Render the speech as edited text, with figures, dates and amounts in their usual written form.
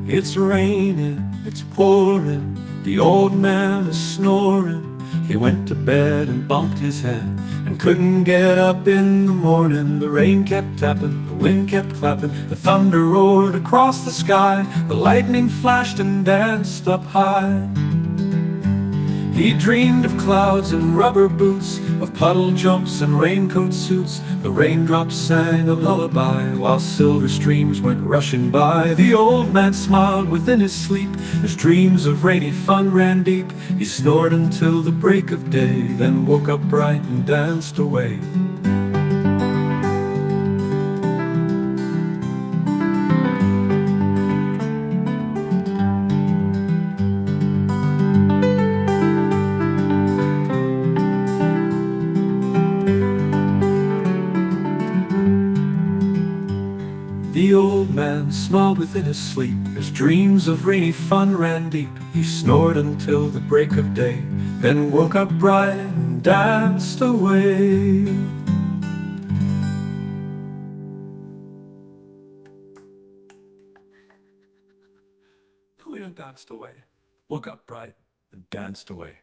It's raining, it's pouring, the old man is snoring. He went to bed and bumped his head and couldn't get up in the morning. The rain kept tapping, the wind kept clapping, the thunder roared across the sky, the lightning flashed and danced up high. He dreamed of clouds and rubber boots, of puddle jumps and raincoat suits. The raindrops sang a lullaby while silver streams went rushing by. The old man smiled within his sleep as dreams of rainy fun ran deep. He snored until the break of day, then woke up bright and danced away. The old man smiled within his sleep as dreams of rainy fun ran deep. He snored until the break of day, then woke up bright and danced away. Danced away, woke up bright and danced away.